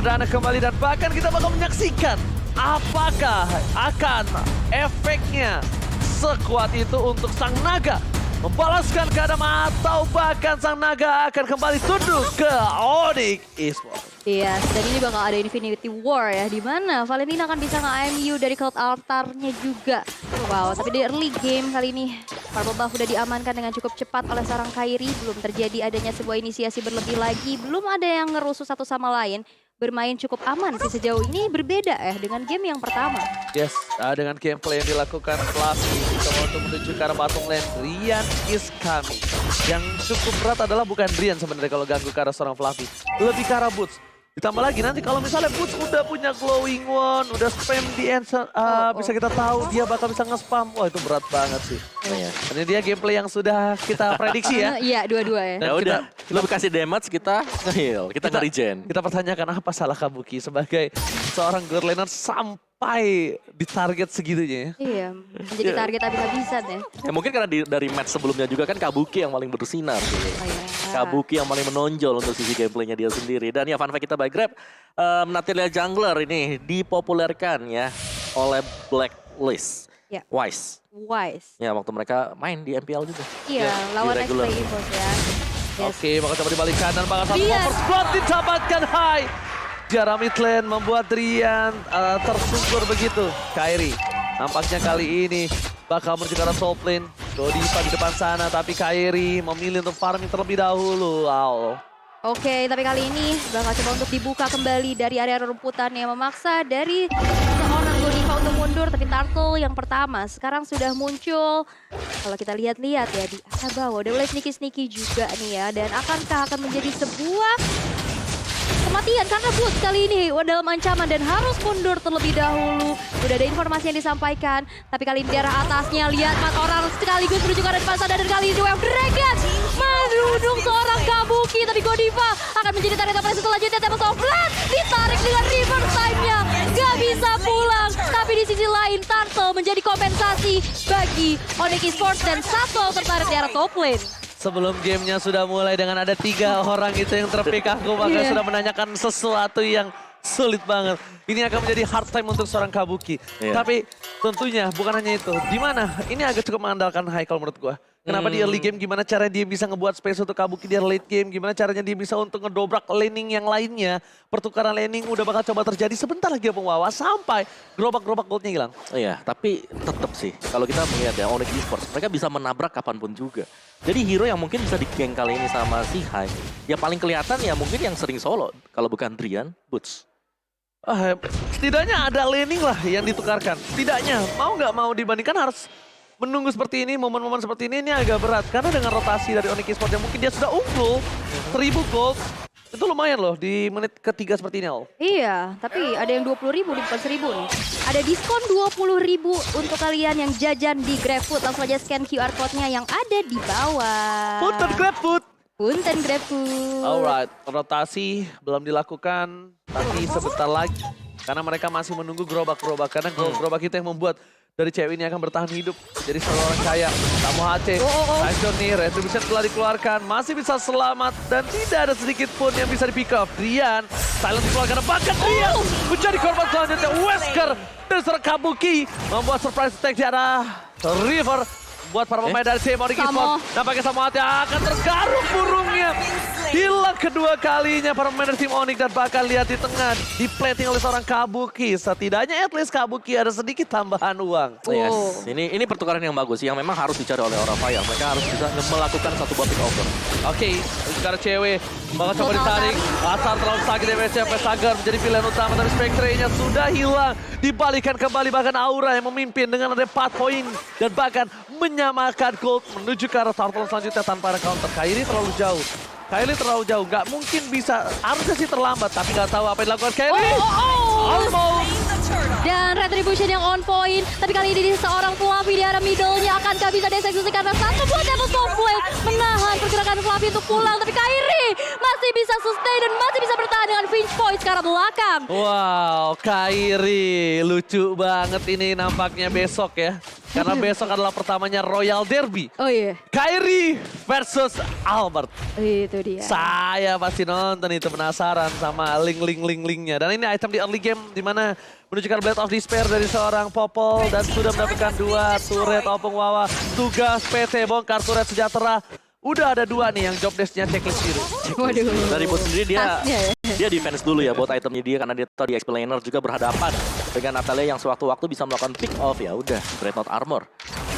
perdana kembali dan bahkan kita bakal menyaksikan apakah akan efeknya sekuat itu untuk Sang Naga membalaskan keadaan atau bahkan Sang Naga akan kembali tunduk ke Onyx Esports. Iya, dan ini bakal ada Infinity War ya, di mana Valentina akan bisa nge-IMU dari Cloud Altar-nya juga. Wow, tapi di early game kali ini Purple Buff udah diamankan dengan cukup cepat oleh seorang Kairi. Belum terjadi adanya sebuah inisiasi berlebih lagi, belum ada yang ngerusuh satu sama lain. Bermain cukup aman sih sejauh ini, berbeda dengan game yang pertama. Yes, dengan gameplay yang dilakukan Fluffy coba untuk menuju ke arah bottom lane, Rian is coming. Yang cukup berat adalah bukan Rian sebenarnya kalau ganggu ke arah seorang Fluffy, lebih ke arah Boots. Ditambah lagi nanti kalau misalnya Boots udah punya glowing one, udah spam di answer, bisa kita tahu dia bakal bisa nge-spam. Wah itu berat banget sih. Ini dia gameplay yang sudah kita prediksi ya. Iya, dua-dua ya. Ya udah, lu kasih damage kita nge-heal, kita nge-regen. Kita pertanyakan apa salah Kabuki sebagai seorang god laner sampai di target segitunya ya. Iya, menjadi target habis-habisan ya. Ya mungkin karena dari match sebelumnya juga kan Kabuki yang paling bersinar gitu. Oh, iya. Kabuki yang paling menonjol untuk sisi gameplaynya dia sendiri. Dan ya fun fact kita by Grab, Natalia Jungler ini dipopulerkan ya oleh Blacklist. Ya. Wise. Ya waktu mereka main di MPL juga. Iya, Ya, lawan di regular. X-Play Esports ya. Yes. Oke, bakal coba dibalikan dan bakal satu Rian. oversplot didapatkan high. Jarak mid lane membuat Rian tersungkur begitu. Kairi nampaknya kali ini bakal menuju ke arah top lane. Godiva di depan sana tapi Kairi memilih untuk farming terlebih dahulu. Wow. Oke, tapi kali ini bakal coba untuk dibuka kembali dari area rumputan yang memaksa dari seorang Godiva untuk mundur. Tapi Turtle yang pertama sekarang sudah muncul. Kalau kita lihat-lihat ya di area bawah, udah mulai sneaky-sneaky juga nih ya. Dan akankah akan menjadi sebuah kematian karena Boots kali ini dalam ancaman dan harus mundur terlebih dahulu. Udah ada informasi yang disampaikan, tapi kali ini di arah atasnya lihat 4 orang sekaligus menuju ke arah depan sana dan kali ini Wave Dragon menudung seorang Kabuki, tapi Godiva akan menjadi target operasi selanjutnya. Tempest of Blood ditarik dengan reverse time-nya, gak bisa pulang. Tapi di sisi lain Turtle menjadi kompensasi bagi Onyx Esports dan satu tertarik di arah top lane. Sebelum gamenya sudah mulai dengan ada 3 orang itu yang terpick, aku bahkan sudah menanyakan sesuatu yang sulit banget. Ini akan menjadi hard time untuk seorang Kabuki. Tapi tentunya bukan hanya itu. Di mana ini agak cukup mengandalkan Haikal menurut gua. Kenapa di early game, gimana caranya dia bisa ngebuat space untuk Kabuki di late game, gimana caranya dia bisa untuk ngedobrak laning yang lainnya. Pertukaran laning udah bakal coba terjadi sebentar lagi ya Pengwawa, sampai gerobak-gerobak goldnya hilang. Iya, tapi tetap sih kalau kita melihat ya Onyx Esports, mereka bisa menabrak kapanpun juga. Jadi hero yang mungkin bisa di-gank kali ini sama si Hai, ya paling kelihatan ya mungkin yang sering solo, kalau bukan Drian, Boots. Setidaknya ada laning lah yang ditukarkan. Setidaknya mau nggak mau dibandingkan harus menunggu seperti ini, momen-momen seperti ini agak berat. Karena dengan rotasi dari Onyx Esports yang mungkin dia sudah unggul, 1000 gold. Itu lumayan loh di menit ketiga seperti ini, Al. Iya, tapi ada yang 20.000 di bukan 1.000 nih. Ada diskon 20.000 untuk kalian yang jajan di GrabFood. Langsung aja scan QR code-nya yang ada di bawah. Punten GrabFood. Punten GrabFood. Alright, rotasi belum dilakukan, tapi sebentar lagi. Karena mereka masih menunggu gerobak-gerobak. Karena gerobak kita yang membuat dari cewek ini akan bertahan hidup. Jadi seorang kaya, Tamu HC, Tyson nih, Retribution telah dikeluarkan. Masih bisa selamat dan tidak ada sedikit pun yang bisa di pick off. Rian, silent dikeluarkan, bahkan Rian menjadi korban selanjutnya. Wesker dari seorang Kabuki membuat surprise attack di arah River. Buat para pemain dari tim Onyx Esports. Nampaknya Samoa akan tergaruk burungnya. Hilang kedua kalinya para pemain dari tim Onyx. Dan bahkan lihat di tengah diplating oleh seorang Kabuki. Setidaknya at least Kabuki ada sedikit tambahan uang. Yes, ini pertukaran yang bagus yang memang harus dicari oleh Orafaya. Mereka harus bisa melakukan satu buah pick over. Oke, sekarang cewek bakal coba ditarik. Asar terlalu sakit DPC sampai Sagar menjadi pilihan utama. Tapi Spectre-nya sudah hilang. Dibalikan kembali bahkan Aura yang memimpin dengan ada 4 poin. Dan bahkan menyamakan gold menuju ke arah Turtle selanjutnya tanpa ada counter. Kairi terlalu jauh. Kairi terlalu jauh. Gak mungkin bisa. Harusnya sih terlambat. Tapi gak tahu apa yang dilakukan Kairi. Almost. Dan Retribution yang on point. Tapi kali ini seorang Fluffy di arah middle-nya akankah bisa dieksekusi karena satu buah Devil's Blade menahan pergerakan Fluffy untuk pulang. Tapi Kairi masih bisa sustain dan masih bisa bertahan dengan Finch Voice ke arah belakang. Wow, Kairi lucu banget ini nampaknya besok ya. Karena besok adalah pertamanya Royal Derby. Oh iya, Kairi versus Albert. itu dia. Saya pasti nonton itu, penasaran sama link-nya. Dan ini item di early game di mana menunjukkan Blade of Despair dari seorang Popol dan sudah mendapatkan 2 turret Opung Wawa. Tugas PT bongkar turret sejahtera. Udah ada 2 nih yang job desk-nya checklist biru. Waduh. Dari bot sendiri Tasnya ya. dia defense dulu ya buat itemnya dia karena dia tahu di explainer juga berhadapan dengan Natalia yang sewaktu-waktu bisa melakukan pick off ya udah Dreadnought Armor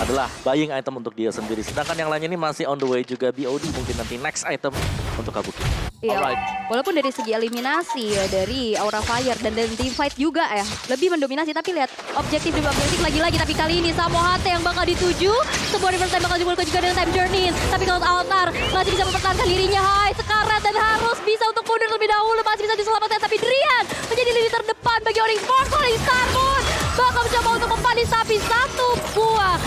adalah buying item untuk dia sendiri. Sedangkan yang lainnya ini masih on the way juga BOD mungkin nanti next item untuk Kabuki. Iya, Alright. walaupun dari segi eliminasi ya dari Aura Fire dan dari team fight juga ya lebih mendominasi, tapi lihat objektif demi objektif lagi-lagi. Tapi kali ini Samohate yang bakal dituju, sebuah reverse time bakal dimulai juga dengan time journey. Tapi kalau Altar masih bisa mempertahankan dirinya, hai sekarat dan harus bisa untuk mundur terlebih dahulu, masih bisa diselamatkan. Tapi Drian menjadi lini terdepan bagi Onyx Force. Onyx Star pun bakal mencoba untuk mempanis tapi 1 buah.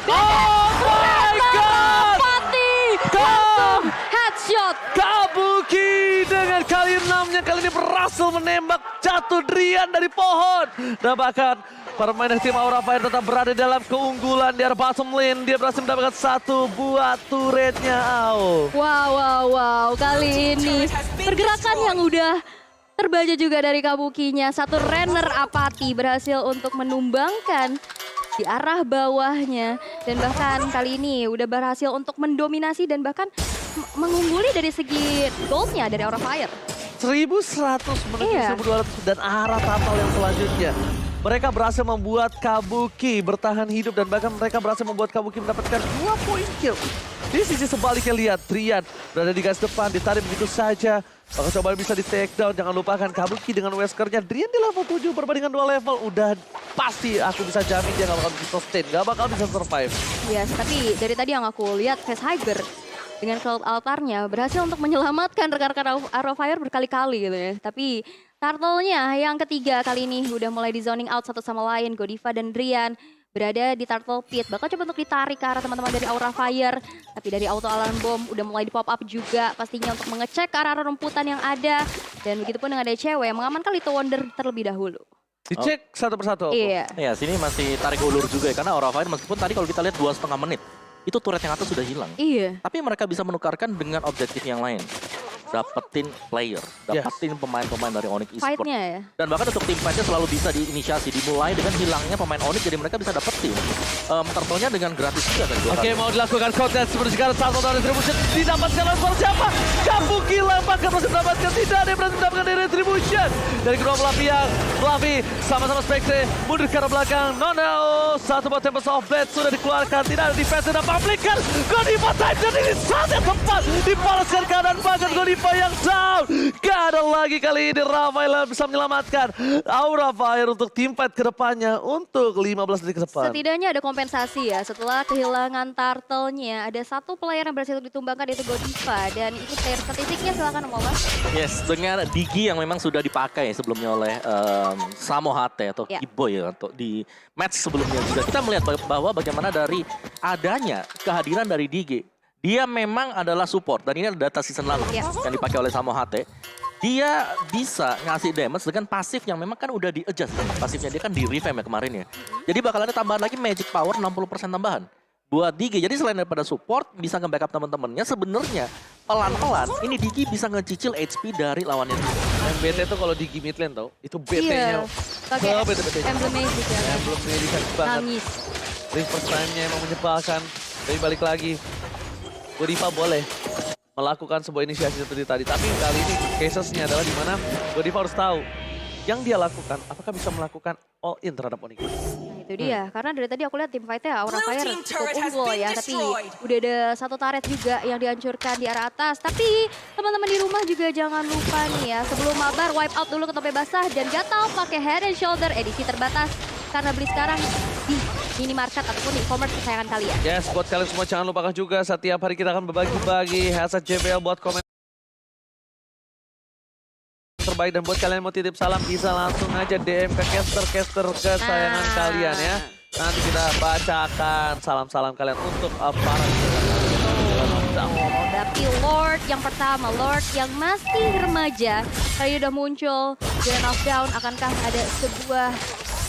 Oh my God! Pati Go! langsung headshot. Kabuki dengan kali 6-nya kali ini berhasil menembak jatuh Drian dari pohon. Dan bahkan permainan tim Aura Fire tetap berada dalam keunggulan di area bottom lane. Dia berhasil mendapatkan 1 buah turretnya. Wow. Kali ini pergerakan yang udah terbaca juga dari Kabukinya. 1 runner apati berhasil untuk menumbangkan di arah bawahnya. Dan bahkan kali ini udah berhasil untuk mendominasi dan bahkan mengungguli dari segi goldnya dari Aura Fire. 1100 menuju Iya. 1200 dan arah total yang selanjutnya. Mereka berhasil membuat Kabuki bertahan hidup dan bahkan mereka berhasil membuat Kabuki mendapatkan 2 poin kill. Di sisi sebaliknya lihat Drian berada di garis depan, ditarik begitu saja. Maka coba bisa di take down, jangan lupakan Kabuki dengan Weskernya. Drian di level 7 berbandingan 2 level. Udah pasti aku bisa jamin dia gak bakal bisa sustain, gak bakal bisa survive. Yes, tapi dari tadi yang aku lihat Facehugger dengan Cloud Altarnya berhasil untuk menyelamatkan rekan-rekan Aura Fire berkali-kali gitu ya. Tapi Turtle-nya yang ketiga kali ini udah mulai di zoning out satu sama lain. Godiva dan Drian berada di Turtle Pit. Bakal coba untuk ditarik ke arah teman-teman dari Aura Fire. Tapi dari auto alarm bomb udah mulai di pop up juga. Pastinya untuk mengecek ke arah rumputan yang ada. Dan begitupun dengan ada cewek yang mengamankan Little Wonder terlebih dahulu. Dicek satu persatu. Iya. Ya sini masih tarik ulur juga ya karena Aura Fire meskipun tadi kalau kita lihat 2,5 menit itu turret yang atas sudah hilang. Iya. Tapi mereka bisa menukarkan dengan objektif yang lain. Dapetin player, dapetin pemain-pemain dari Onyx Esports. Fight-nya ya. Dan bahkan untuk tim fightnya selalu bisa diinisiasi, dimulai dengan hilangnya pemain Onyx jadi mereka bisa dapetin turtle-nya dengan gratis juga kan. Oke, mau dilakukan kontes seperti sekarang satu dari Retribution didapatkan oleh siapa? Kabuki lemparkan masih mendapatkan, tidak ada yang berhasil mendapatkan dari Retribution. Dari kedua belah pihak, Fluffy sama-sama Spectre mundur ke arah belakang. No, satu buat Tempest of Blade sudah dikeluarkan, tidak ada defense dan publikan. Godiva time dan ini saat yang tepat dibalaskan keadaan bahkan Godiva yang down. Gak ada lagi kali ini Rafael bisa menyelamatkan Aura Fire untuk tim fight ke depannya untuk 15 detik ke depan. Setidaknya ada kompensasi ya setelah kehilangan turtle-nya. Ada 1 player yang berhasil ditumbangkan yaitu Godiva. Dan itu player statistiknya silakan Mola. Yes, dengan Digi yang memang sudah dipakai sebelumnya oleh Samohate atau Ya. Kiboy ya untuk di match sebelumnya juga. Kita melihat bahwa bagaimana dari adanya kehadiran dari Digi. Dia memang adalah support dan ini adalah data season lalu Ya. yang dipakai oleh Samohate. Dia bisa ngasih damage dengan pasif yang memang kan udah di-adjust. Pasifnya dia kan di-revamp ya kemarin ya. Jadi bakal ada tambahan lagi magic power 60% tambahan buat Digi. Jadi selain daripada support bisa nge-backup teman-temannya sebenarnya pelan-pelan ini Digi bisa ngecicil HP dari lawannya. Yang BT tuh kalau di mid lane tau, itu Iya. BT-nya. Pakai BT-nya. emblem magic ya. Belum menyedihkan banget. Nangis. Reverse time-nya emang menyebalkan. Tapi balik lagi, Godiva boleh melakukan sebuah inisiasi seperti tadi. Tapi kali ini cases-nya adalah dimana Godiva harus tahu yang dia lakukan, apakah bisa melakukan all in terhadap Onyx. Nah itu dia, karena dari tadi aku lihat tim fight-nya Aura Fire cukup unggul ya. Tapi udah ada 1 turret juga yang dihancurkan di arah atas. Tapi teman-teman di rumah juga jangan lupa nih ya. Sebelum mabar, wipe out dulu ke tope basah. Dan gatal pakai head and shoulder edisi terbatas. Karena beli sekarang di minimarket ataupun di e-commerce kesayangan kalian. Yes, buat kalian semua jangan lupakan juga setiap hari kita akan berbagi-bagi headset JBL buat komen terbaik. Dan buat kalian yang mau titip salam bisa langsung aja DM ke caster kesayangan kalian ya. Nanti kita bacakan salam-salam kalian untuk para Tapi Lord yang pertama, Lord yang masih remaja, kali ini udah muncul. Grand of Down, akankah ada sebuah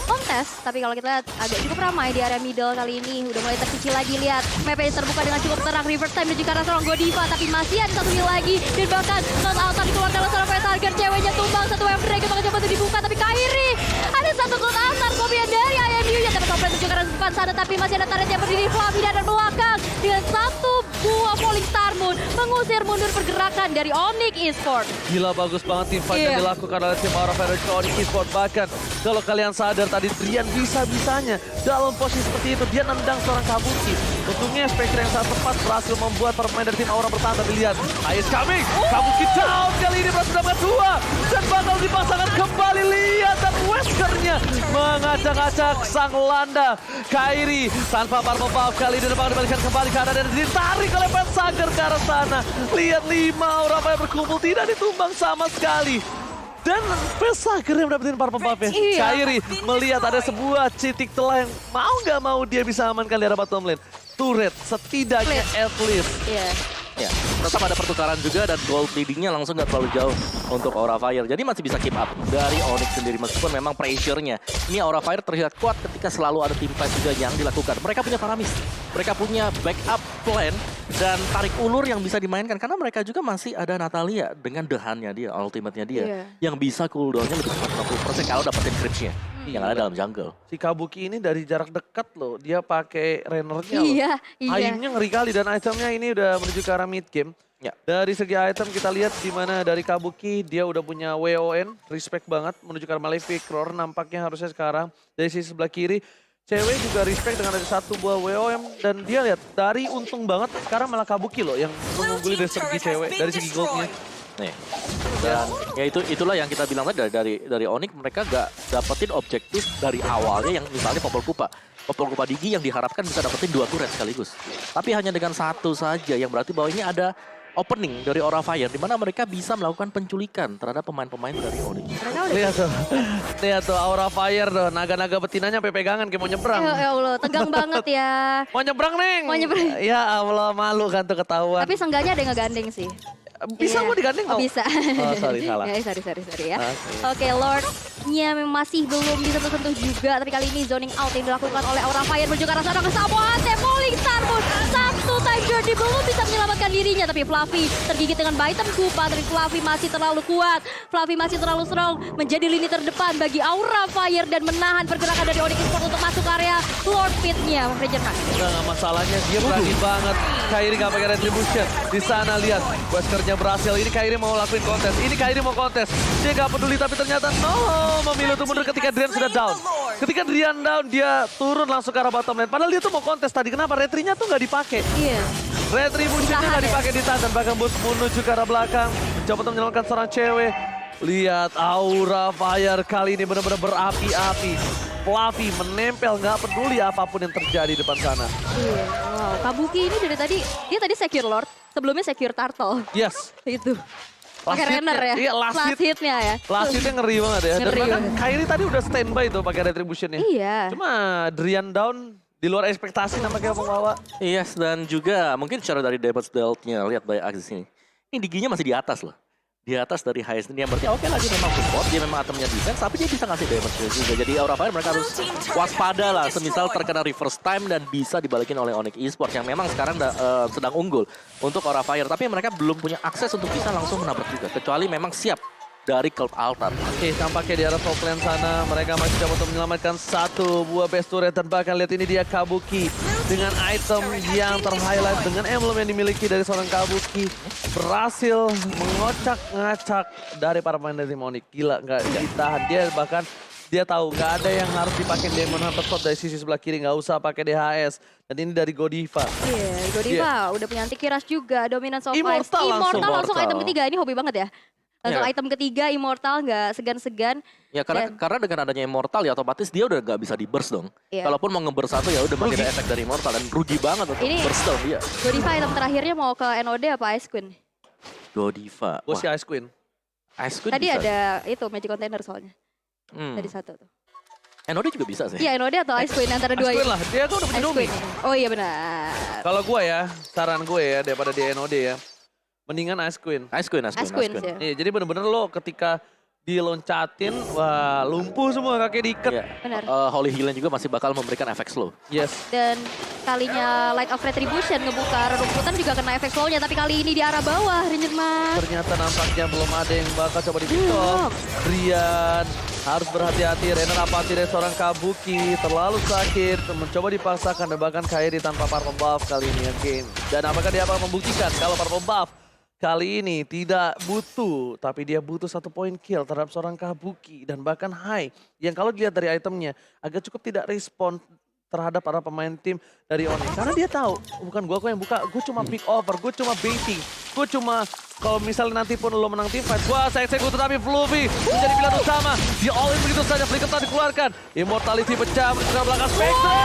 kontes. Tapi kalau kita lihat agak cukup ramai di area middle kali ini. Udah mulai tercicil lagi, lihat mapnya terbuka dengan cukup terang. Reverse time dan juga arah seorang Godiva. Tapi masih ada satu heal lagi. Dan bahkan not out dikeluarkan oleh seorang Target. Ceweknya tumbang, satu wave dragon bakal coba untuk dibuka. Tapi Kairi ada satu not out kopian dari IMU. Yang dapat komplain juga arah depan sana. Tapi masih ada Target yang berdiri Fluffy dan belakang. Dengan satu buah Falling Star Moon mengusir mundur pergerakan dari Onyx Esports. Gila bagus banget tim fight yang dilakukan oleh tim Aura Fire ke Onyx Esports. Bahkan kalau kalian sadar tadi Drian bisa-bisanya dalam posisi seperti itu dia nendang seorang Kabuki. Untungnya spectre yang sangat tepat berhasil membuat para pemain dari tim Aura bertahan. Tapi lihat, Ice coming, Kabuki down kali ini berhasil dapat 2 dan bakal dipasangkan kembali. Lihat dan Weskernya mengacak-acak sang landa. Kairi tanpa purple buff kali ini bakal dibalikan kembali ke arah dan ditarik oleh Pet Sager ke arah sana. Lihat 5 Aura Fire berkumpul tidak ditumbang sama sekali. Dan Pesager yang dapetin purple buff-nya. Kairi melihat ada sebuah titik telah yang mau nggak mau dia bisa amankan di arah bottom lane. Turret setidaknya at least. Ya, tetap ada pertukaran juga dan gold leadingnya langsung nggak terlalu jauh untuk Aura Fire. Jadi masih bisa keep up dari Onyx sendiri meskipun memang pressure-nya. Ini Aura Fire terlihat kuat ketika selalu ada team fight juga yang dilakukan. Mereka punya Paramis, mereka punya backup plan dan tarik ulur yang bisa dimainkan. Karena mereka juga masih ada Natalia dengan dehannya dia, ultimate-nya dia. Yang bisa cooldown-nya lebih cepat 50% kalau dapetin creeps-nya yang ada dalam jungle. Si Kabuki ini dari jarak dekat loh, dia pakai Rainernya loh. Iya. Aimnya ngeri kali dan itemnya ini udah menuju ke arah mid game. Ya. Dari segi item kita lihat di mana dari Kabuki dia udah punya WON, respect banget menuju ke arah Malefic Roar nampaknya harusnya sekarang. Dari sisi sebelah kiri, cewek juga respect dengan ada satu buah WOM dan dia lihat dari untung banget sekarang malah Kabuki loh yang mengungguli dari segi cewek, dari segi goldnya. Nih. Dan ya itulah yang kita bilang tadi dari Onyx mereka gak dapetin objektif dari awalnya yang misalnya Popol Kupa Digi yang diharapkan bisa dapetin 2 turret sekaligus. Tapi hanya dengan 1 saja yang berarti bahwa ini ada opening dari Aura Fire di mana mereka bisa melakukan penculikan terhadap pemain-pemain dari Onyx. Lihat tuh Aura Fire tuh, naga-naga betinanya sampai pegangan kayak mau nyebrang. Ya Allah, tegang banget ya. Mau nyebrang, Neng. Mau nyebrang. Ya Allah, malu kan tuh ketahuan. Tapi seenggaknya ada yang ngegandeng sih. Bisa mau digandeng Oh, nggak? bisa. Oh, sorry, salah. Ya, sorry ya. Oke, Lord-nya masih belum bisa tersentuh juga. Tapi kali ini zoning out yang dilakukan oleh Aura Fire menuju ke arah sana ke Samoate. Falling Star Moon. Satu time journey belum bisa menyelamatkan dirinya. Tapi Fluffy tergigit dengan Baitem Kupa. Tapi Fluffy masih terlalu kuat. Fluffy masih terlalu strong. Menjadi lini terdepan bagi Aura Fire. Dan menahan pergerakan dari Onyx Esports untuk masuk area Lord Pit-nya. Nah, masalahnya dia berani banget. Kairi gak pakai retribution. Di sana lihat, Weskernya berhasil. Ini Kairi mau lakuin kontes. Ini Kairi mau kontes. Dia gak peduli tapi ternyata memilih untuk mundur ketika Drian sudah down. Ketika Drian down, dia turun langsung ke arah bottom lane. Padahal dia tuh mau kontes tadi. Kenapa? Retrinya tuh gak dipakai. Iya. Retributionnya gak dipakai di tangan. Bahkan bus menuju ke arah belakang. Mencoba untuk menyelamatkan seorang cewek. Lihat Aura Fire kali ini benar-benar berapi-api. Fluffy menempel, nggak peduli apapun yang terjadi di depan sana. Iya, wow. Kabuki ini dari tadi, dia tadi secure Lord, sebelumnya secure Turtle. Yes. Itu. Pakai Renner ya? Iya, last hit-nya ya? Last hitnya ngeri banget ya. Dan Ngeri bahkan banget. Kairi tadi udah standby tuh pakai retributionnya. Iya. Cuma Drian down di luar ekspektasi nampaknya pembawa. Yes, dan juga mungkin secara dari damage dealt-nya lihat by Axis ini. Ini Diginya masih di atas loh. Di atas dari highest ini yang berarti oke lagi memang support, dia memang atemnya defense, tapi dia bisa ngasih damage juga. Jadi Aura Fire mereka harus waspada lah, semisal terkena reverse time dan bisa dibalikin oleh Onyx Esports yang memang sekarang sedang unggul untuk Aura Fire. Tapi mereka belum punya akses untuk bisa langsung menabrak juga, kecuali memang siap dari Cult Altar. Oke, tampaknya di arah top lane sana mereka masih dapat untuk menyelamatkan satu buah best turret dan bahkan lihat ini dia Kabuki dengan item yang terhighlight dengan emblem yang dimiliki dari seorang Kabuki berhasil mengocak-ngacak dari para pemain dari Onyx. Gila, nggak ditahan dia, bahkan dia tahu nggak ada yang harus dipakai Demon Hunter Sword dari sisi sebelah kiri, nggak usah pakai DHS. Dan ini dari Godiva. Iya, Godiva udah punya anti-kiras juga, Dominance of Ice. Immortal langsung item ketiga, ini hobi banget ya. Langsung item ketiga, Immortal, nggak segan-segan. Ya karena dengan adanya Immortal ya otomatis dia udah nggak bisa di-burst dong. Iya. Kalaupun mau nge-burst satu ya udah masih ada efek dari Immortal dan rugi banget untuk burst dong dia. Godiva item terakhirnya mau ke NOD apa Ice Queen? Godiva. Gue si Ice Queen. Ice Queen Tadi bisa. ada itu Magic Container soalnya. Tadi satu tuh. NOD juga bisa sih. Iya, NOD atau Ice Queen antara dua Ice ini. Queen lah, dia kan udah punya Ice Domi. Queen. Oh iya benar. Kalau gue ya, saran gue ya daripada di NOD ya, mendingan Ice Queen. Ice Queen. Ice Queen sih. Iya, jadi bener-bener lo ketika diloncatin, wah lumpuh semua kaki diikat. Iya. Benar. Holy Healing juga masih bakal memberikan efek slow. Yes. Dan kalinya Light of Retribution ngebuka rerumputan juga kena efek slownya. Tapi kali ini di arah bawah, Ranger Mas. Ternyata nampaknya belum ada yang bakal coba di-pick-off. Rian harus berhati-hati. Renner apati dari seorang Kabuki. Terlalu sakit. Mencoba dipaksakan dan bahkan Kairi tanpa purple buff kali ini yang game. Dan apakah dia akan membuktikan kalau purple buff kali ini tidak butuh, tapi dia butuh 1 poin kill terhadap seorang Kabuki dan bahkan Hai yang kalau dilihat dari itemnya agak cukup tidak respon terhadap para pemain tim dari Onyx. Karena dia tahu, bukan gua yang buka, gue cuma pick over, gue cuma baiting, gue cuma kalau misalnya nanti pun lo menang tim fight, wah saya eksekutor tapi Fluffy menjadi pilihan utama. Dia all in begitu saja, Flicker tak dikeluarkan. Immortality pecah, menuju belakang Spectre.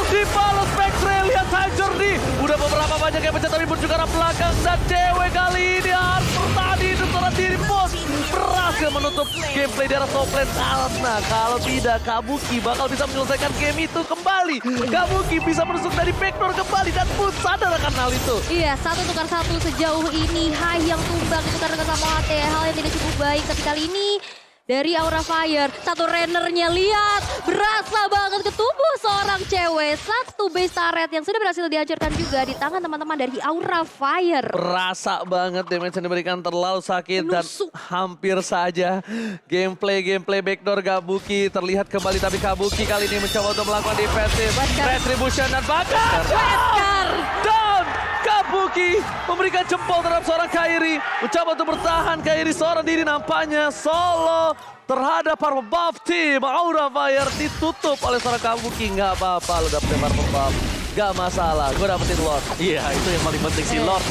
Dibalas Spectre, lihat hancur nih. Udah beberapa banyak yang pecah tapi pun juga arah belakang. Dan cewek kali ini harus bertahan hidup seorang diri bos. Berhasil menutup gameplay di arah top lane. Karena kalau tidak, Kabuki bakal bisa menyelesaikan game itu kembali. Kabuki bisa menusuk dari backdoor kembali dan pun sadar akan hal itu. Iya, 1 tukar 1 sejauh ini. Hai yang tumbang itu karena Samoate. Hal yang tidak cukup baik. Tapi kali ini dari Aura Fire, satu Rennernya lihat. Berasa banget ke tubuh seorang cewek. 1 base turret yang sudah berhasil dihancurkan juga di tangan teman-teman dari Aura Fire. Berasa banget damage yang diberikan terlalu sakit dan Menusuk. hampir saja gameplay backdoor Kabuki terlihat kembali, tapi Kabuki kali ini mencoba untuk melakukan defensive Wesker. retribution dan bahkan Wesker. down. Kabuki memberikan jempol terhadap seorang Kairi, mencoba untuk bertahan. Kairi seorang diri nampaknya solo terhadap purple buff tim Aura Fire ditutup oleh seorang Kabuki. Nggak apa-apa lo dapetin purple buff, nggak masalah, gue dapetin Lord. Iya, itu yang paling penting si Lord.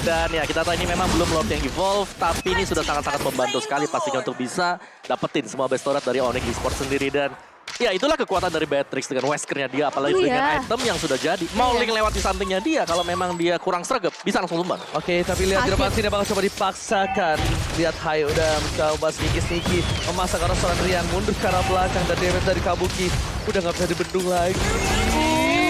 Dan ya kita tahu ini memang belum Lord yang evolve, tapi ini sudah sangat-sangat membantu sekali pastinya untuk bisa dapetin semua best turret dari Onyx Esports sendiri. Dan ya itulah kekuatan dari Beatrix dengan Weskernya dia, apalagi Oh, dengan iya. item yang sudah jadi. Mau Iya. link lewat di sampingnya dia, kalau memang dia kurang sregep, bisa langsung tumbang. Oke, tapi lihat di depan Sakit. sini bakal coba dipaksakan. Lihat Hai udah mencoba sneaky memasak arah seorang Rian mundur ke arah belakang dan damage dari Kabuki udah nggak bisa dibendung lagi.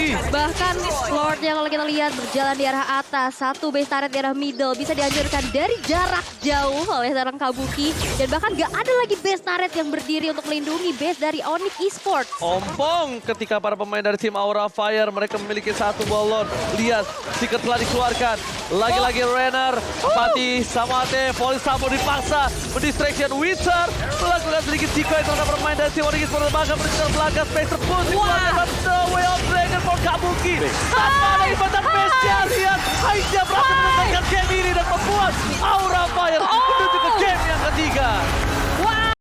Bahkan Lord yang kalau kita lihat berjalan di arah atas, 1 base turret di arah middle bisa dihancurkan dari jarak jauh oleh seorang Kabuki. Dan bahkan gak ada lagi base turret yang berdiri untuk melindungi base dari Onyx Esports. Ompong ketika para pemain dari tim Aura Fire mereka memiliki 1 ballon. Lihat, Seeker telah dikeluarkan. Lagi-lagi Renner, Pati, Samoate, Volley Sambo dipaksa. Mendistraction Witcher. Melakukan sedikit decoy terhadap pemain dari tim Onyx Esports. Bahkan menuju ke belakang, Spectre pun dikeluarkan. The Way of Dragon for Kabuki. Tanpa ada ibatan base-nya, lihat. Haidnya berhasil menyelesaikan game ini dan membuat Aura Fire menuju ke game yang ketiga.